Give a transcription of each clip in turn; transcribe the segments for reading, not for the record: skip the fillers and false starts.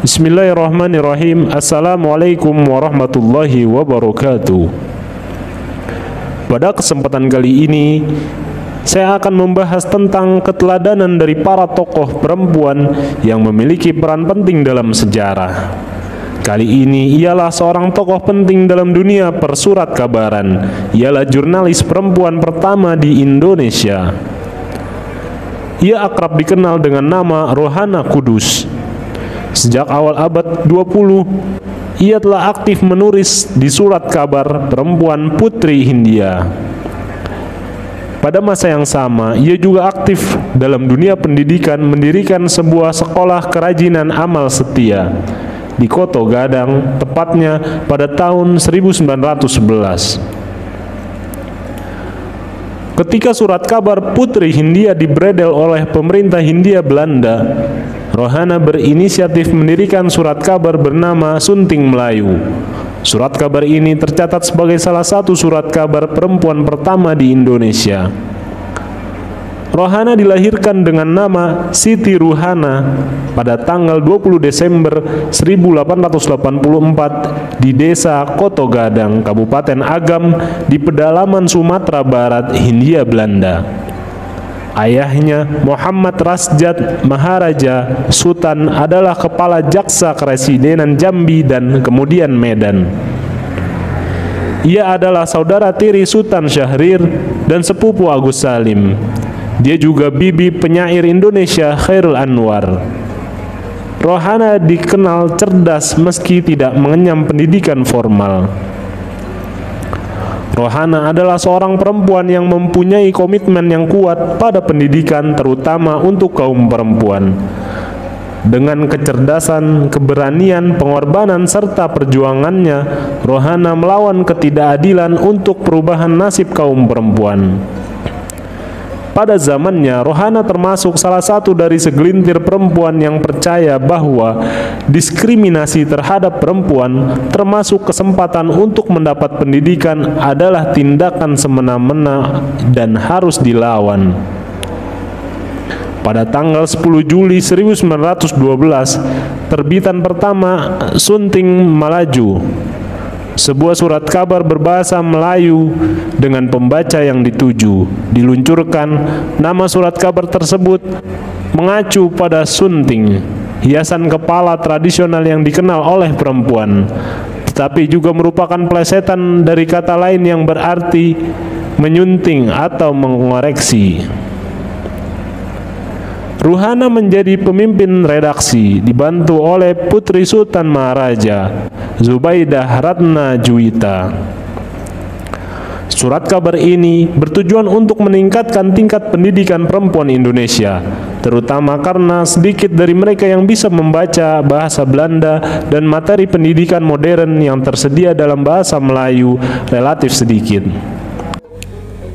Bismillahirrahmanirrahim. Assalamualaikum warahmatullahi wabarakatuh. Pada kesempatan kali ini, saya akan membahas tentang keteladanan dari para tokoh perempuan yang memiliki peran penting dalam sejarah. Kali ini ialah seorang tokoh penting dalam dunia persurat kabaran. Ialah jurnalis perempuan pertama di Indonesia. Ia akrab dikenal dengan nama Rohana Kudus. Sejak awal abad 20, ia telah aktif menulis di surat kabar perempuan Putri Hindia. Pada masa yang sama, ia juga aktif dalam dunia pendidikan, mendirikan sebuah sekolah kerajinan amal setia di Koto Gadang, tepatnya pada tahun 1911. Ketika surat kabar Putri Hindia dibredel oleh pemerintah Hindia Belanda, Rohana berinisiatif mendirikan surat kabar bernama Sunting Melayu. Surat kabar ini tercatat sebagai salah satu surat kabar perempuan pertama di Indonesia. Rohana dilahirkan dengan nama Siti Ruhana pada tanggal 20 Desember 1884 di desa Koto Gadang, Kabupaten Agam, di pedalaman Sumatera Barat, Hindia Belanda. Ayahnya, Muhammad Rasjad Maharaja Sutan, adalah kepala jaksa Keresidenan Jambi dan kemudian Medan. Ia adalah saudara tiri Sultan Syahrir dan sepupu Agus Salim. Dia juga bibi penyair Indonesia Khairul Anwar. Rohana dikenal cerdas meski tidak mengenyam pendidikan formal. Rohana adalah seorang perempuan yang mempunyai komitmen yang kuat pada pendidikan, terutama untuk kaum perempuan. Dengan kecerdasan, keberanian, pengorbanan, serta perjuangannya, Rohana melawan ketidakadilan untuk perubahan nasib kaum perempuan. Pada zamannya, Rohana termasuk salah satu dari segelintir perempuan yang percaya bahwa diskriminasi terhadap perempuan, termasuk kesempatan untuk mendapat pendidikan, adalah tindakan semena-mena dan harus dilawan. Pada tanggal 10 Juli 1912, terbitan pertama Sunting Malaju, sebuah surat kabar berbahasa Melayu dengan pembaca yang dituju, diluncurkan. Nama surat kabar tersebut mengacu pada sunting, hiasan kepala tradisional yang dikenal oleh perempuan, tetapi juga merupakan plesetan dari kata lain yang berarti menyunting atau mengoreksi. Rohana menjadi pemimpin redaksi, dibantu oleh Putri Sultan Maharaja, Zubaidah Ratna Juwita. Surat kabar ini bertujuan untuk meningkatkan tingkat pendidikan perempuan Indonesia, terutama karena sedikit dari mereka yang bisa membaca bahasa Belanda dan materi pendidikan modern yang tersedia dalam bahasa Melayu relatif sedikit.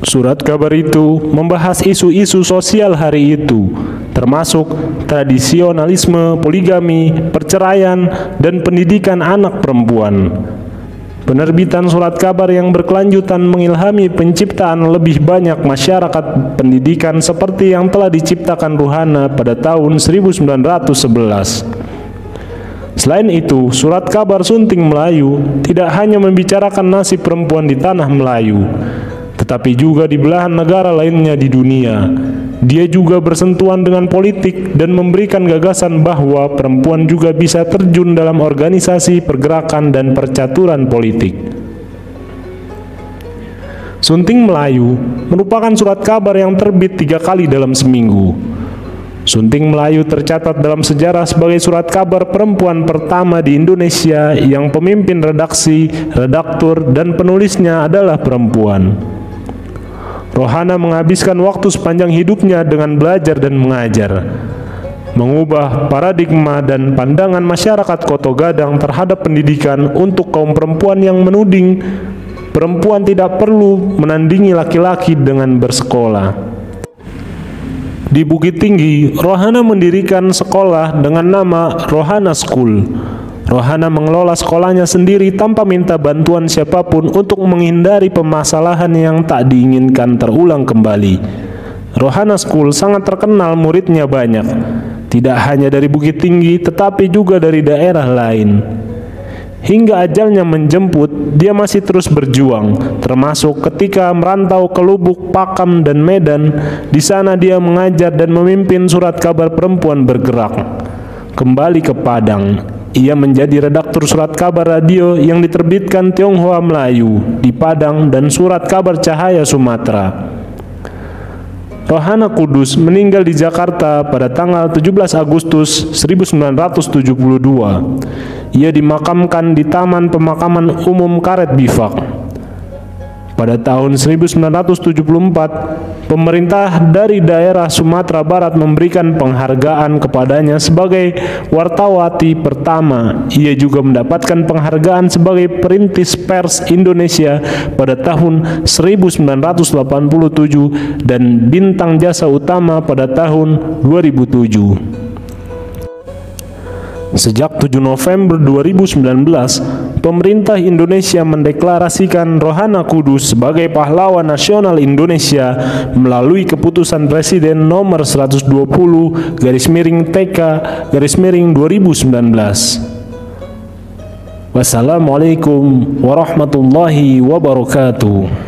Surat kabar itu membahas isu-isu sosial hari itu, termasuk tradisionalisme, poligami, perceraian, dan pendidikan anak perempuan. Penerbitan surat kabar yang berkelanjutan mengilhami penciptaan lebih banyak masyarakat pendidikan seperti yang telah diciptakan Rohana pada tahun 1911. Selain itu, surat kabar Sunting Melayu tidak hanya membicarakan nasib perempuan di tanah Melayu, tetapi juga di belahan negara lainnya di dunia. Dia juga bersentuhan dengan politik dan memberikan gagasan bahwa perempuan juga bisa terjun dalam organisasi, pergerakan, dan percaturan politik. Sunting Melayu merupakan surat kabar yang terbit 3 kali dalam seminggu. Sunting Melayu tercatat dalam sejarah sebagai surat kabar perempuan pertama di Indonesia yang pemimpin redaksi, redaktur, dan penulisnya adalah perempuan. Rohana menghabiskan waktu sepanjang hidupnya dengan belajar dan mengajar, mengubah paradigma dan pandangan masyarakat Koto Gadang terhadap pendidikan untuk kaum perempuan yang menuding perempuan tidak perlu menandingi laki-laki dengan bersekolah. Di Bukit Tinggi, Rohana mendirikan sekolah dengan nama Rohana School. Rohana mengelola sekolahnya sendiri tanpa minta bantuan siapapun untuk menghindari permasalahan yang tak diinginkan terulang kembali. Rohana School sangat terkenal, muridnya banyak. tidak hanya dari Bukit Tinggi tetapi juga dari daerah lain. Hingga ajalnya menjemput, dia masih terus berjuang, termasuk ketika merantau ke Lubuk, Pakam, dan Medan. Di sana dia mengajar dan memimpin Surat Kabar Perempuan Bergerak. Kembali ke Padang, ia menjadi redaktur Surat Kabar Radio yang diterbitkan Tionghoa Melayu di Padang dan Surat Kabar Cahaya Sumatera. Rohana Kudus meninggal di Jakarta pada tanggal 17 Agustus 1972. Ia dimakamkan di Taman Pemakaman Umum Karet Bifak. Pada tahun 1974, pemerintah dari daerah Sumatera Barat memberikan penghargaan kepadanya sebagai wartawati pertama. Ia juga mendapatkan penghargaan sebagai perintis pers Indonesia pada tahun 1987 dan bintang jasa utama pada tahun 2007. Sejak 7 November 2019, pemerintah Indonesia mendeklarasikan Rohana Kudus sebagai pahlawan nasional Indonesia melalui keputusan Presiden nomor 120/TK/2019. Wassalamualaikum warahmatullahi wabarakatuh.